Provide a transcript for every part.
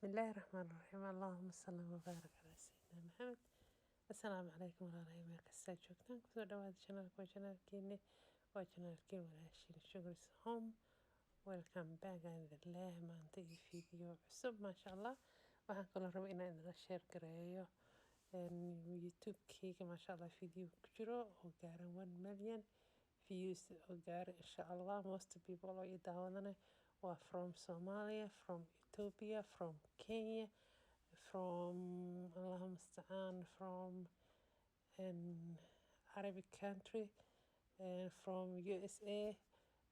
بسم الله الرحمن الرحيم اللهم صل وبارك على سيدنا محمد. السلام عليكم ورحمة الله وبركاته. joogtaan kusoo dhawaada channelka waa channelkeeni waa channelkeen walaashiin Sugar's Home. Welcome back alhamdulillah maanta iyo video cusub maasha Allah. Waxaan kaloo rabaa inaan idinla share gareeyo YouTube-kayga maasha Allah video ku jiro oo gaaran 1 million views oo gaara insha Allah. Most people oo i daawadana waa from Somalia, from Ethiopia, from Kenya, from Allah musta'an, from an Arabic country, and from USA.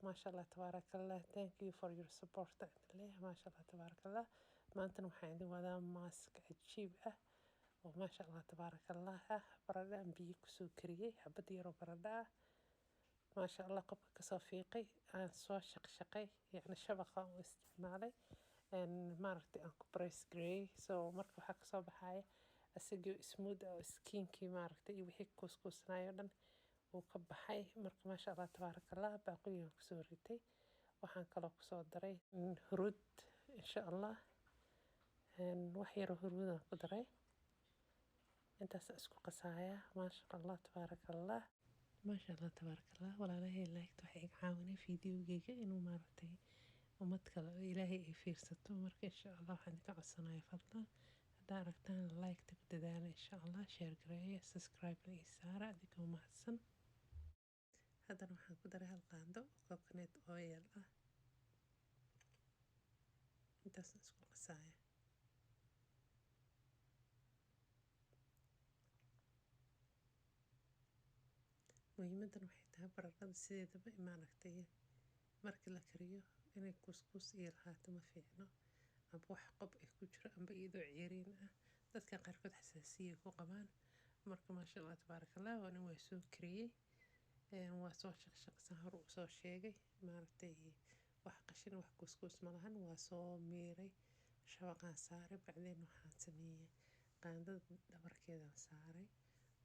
MashaAllah, tabarakallah. Thank you for your support. MashaAllah, tabarakallah. Maantana waxaan idin wadaa mask cajiib ah oo MashaAllah, tabarakallah ah. Baradho aan biyo kusoo kariyey, xabad yar oo baradho ah. MashaAllah, qofka kasoo fiiqay aan soo shaqshaqay, yacni shabaqa u isticmaalay maaragtay aan ku press gareeyey. So marka waxaa kasoo baxaya asagoo smooth oo skinkii maaragtay iyo wixii kuuskuusanayo dhan uu ka baxay. Marka MashaAllah, tabarakallah, baaquligan kusoo ritay. Waxaan kaloo kusoo daray huruud insha Allah, wax yar oo huruud aan ku daray. intaas isku qasaya. MashaAllah, tabarakallah. MashaAllah, tabarakallah. Walaalahay like waxay iga caawinay videogayga inuu maaragtay ummad kale oo Ilaahay ay fiirsato. Marka insha Allah waxaan idinka codsanayaa fadlan haddaa aragtaan like ku dadaala insha Allah, share gareeya, subscribe ii saara adigoo mahadsan. Haddana waxaan ku daray hal qaando oo coconut oil ah. intaas isku qasaya. muhiimadan waxay tahay baradhada sideedaba maaragtay marka la kariyo inay kuskus iyo lahaato ma fiicno, amba wax qob ay ku jiro amba iyadoo ceeriin ah. dadka qaarkood xasaasiyay ku qabaan. Marka MashaAllah, tabarakallah, waa soo kariyey, waa soo shaqshaqsan hor u soo sheegay maaragtay wax qashin wax kuskus ma lahan. waa soo miiray, shabaqaan saaray, bacdeen waxaan sameeyey qaandada dhabarkeedaan saaray,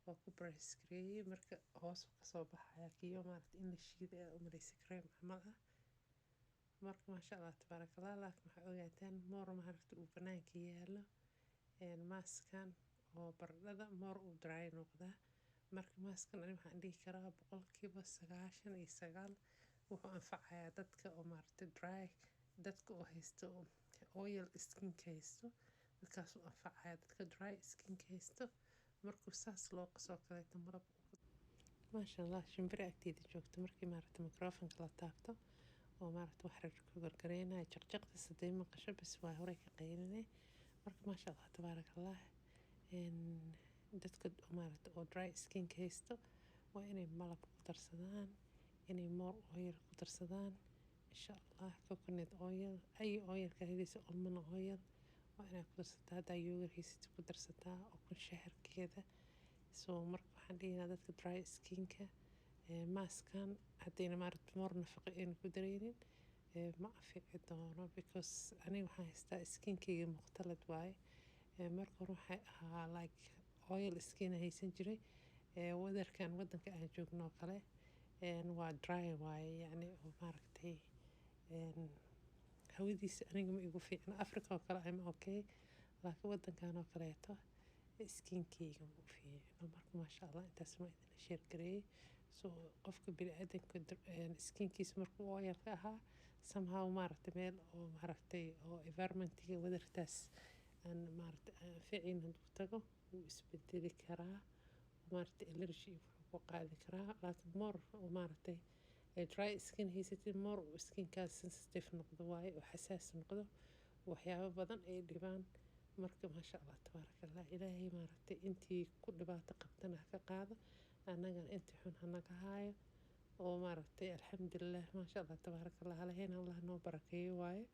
waa ku press gareeyey. marka hoos ka soo baxaya kiyo maaragtay in la shiiday oo malaysa cream camal ah. marka MashaAllah, tabarakallah, laakiin waxaa ogaataan moor maaragtay uu banaanka yaalo maskan oo baradhada moor uu dry noqdaa. marka maskan ani waxaan dhihi karaa 99% wuxuu anfacayaa dadka oo maaragtay dry, dadka oo haysto oil skin haysto, dadkaas uu anfacayaa. dadka dry skin haysto markuu saas loo qasoo kaleeto marab MashaAllah, shimbir agteeda joogto markii maaragtay microphone la taabto oo maaragtay wax rag ku gargareynaya jaqjaqda saday maqasho bas waa hore ka qaylinay. marka MashaAllah, tabarakallah, dadka maaragtay oo dry skin haysto waa inay malab ku darsadaan, inay more oil ku darsadaan insha Allah. coconut oil ay oil ka helisa almond oil waa inay ku darsataa. haddaa yogurt haysid ku darsataa oo kun shaharkeeda. so marka waxaan dhihinaa dadka dry skinka maskan haddayna maaragtay more nafaqo ayna ku dareynin ma anfici doono, because aniga waxaan haystaa skinkayga mukhtalad waaye. marka hore waxay ahaa like oil skin haysan jiray. wadankan aan joogno kale waa dry waaye, yacni oo maaragtay hawadiisa aniga ma igu fiicna. Africa oo kale I'm okay, laakiin wadankan oo kaleeto skinkayga ma u fiicno. marka MashaAllah, intaas ma idin share gareeyey. so qofka bini'aadanka skinkiisa markuu oil ka ahaa somehow maaragtay meel oo maaragtay oo environmentiga wadartaas aan maaragtay anficin hadduu tago wuu isbedeli karaa, maaragtay allergy wuxuu ku qaadi karaa. laakiin more oo maaragtay dry skin haysatid more oo skinkaas sensitive noqdo waaye oo xasaas noqdo, waxyaabo badan ay dhibaan. marka MashaAllah, tabarakallah, ilaahay maaragtay intii ku dhibaato qabtana ha ka qaado, annagana intii xun ha naga haayo oo maaragtay alxamdulillah. MashaAllah, tabarakallah, halaheen Allah noo barakeeyo waaye.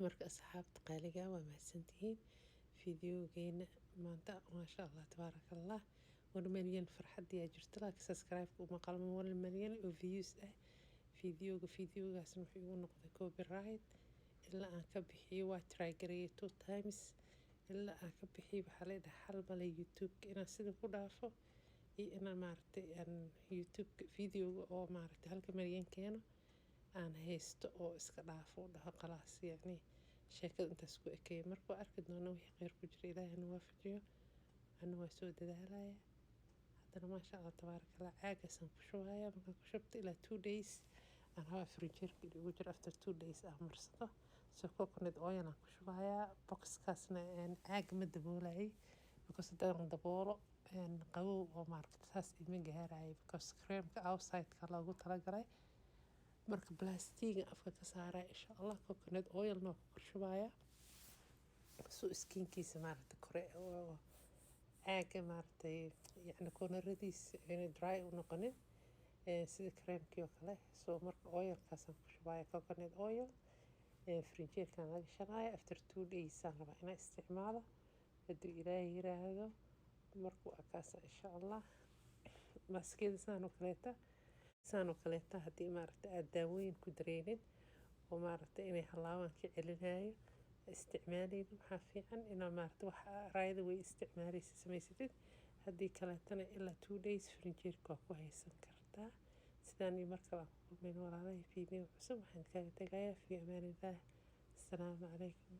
marka asxaabta qaaliga waa mahadsantihiin videogeena maanta. MashaAllah, tabarakallah, 1 million farxad yaa jirta, laakiin subscribe uma qalmo 1 million oo views ah. videogaasna wuxuu igu noqday copyright ilaa aan ka bixiyo. waa try gareeyay 2 times ilaa aan ka bixiyo. waxaa la dhahaa hal malay YouTube inaan sida ku dhaafo iyo inaan maaragtay aan YouTube videoga oo maaragtay 1 million keeno aan haysto oo iska dhaafo dhaho khalaas. yacni sheekada intaas ku ekeeyay. Marka waa arki doona wixii kheyr ku jira ilaahay hana waafajiyo. Ana waa soo dadaalaya haddana maasha allah tabaarakallah caagaasaan ku shubaya. Markaan ku shubto ilaa 2 days aan rabaa fridge-ka ugu jiro. After 2 days aan marsado so coconut oil aan ku shubaya. Boxkaasna caaga ma daboolay because haddaan daboolo qabow oo maaragta saas ima gaaraayo because creamka outside-ka loogu talagalay. Marka plastiga afka ka saaraa insha allah coconut oil-na ku kor shubaya so skinkiisa maaragta kore oo caaga maaragtay yacni corneradiisa inay dry u noqonin sida creamkii oo kale. So marka oilkaasaan ku shubaya coconut oil fridge-kaan la gashanaya. After 2 days aan rabaa inaan isticmaalo hadduu ilaahay yiraahdo. Marka waa kaasa insha allah maaskeeda saan oo kaleeta haddii maaragta aad daawooyin ku dareenin oo maaragta inay halaabaan ka celinayo isticmaaleynin waxaa fiican inaa maaragta waxa raayada way isticmaalaysa samaysatid haddii kaleetana ilaa 2 days fridge-ka waa ku haysan kartaa. sidaan iyo mar kale aan ku kulmayno walaalahay video cusub waxaan kaga tagayaa fi amaanillah. Assalaamu calaykum.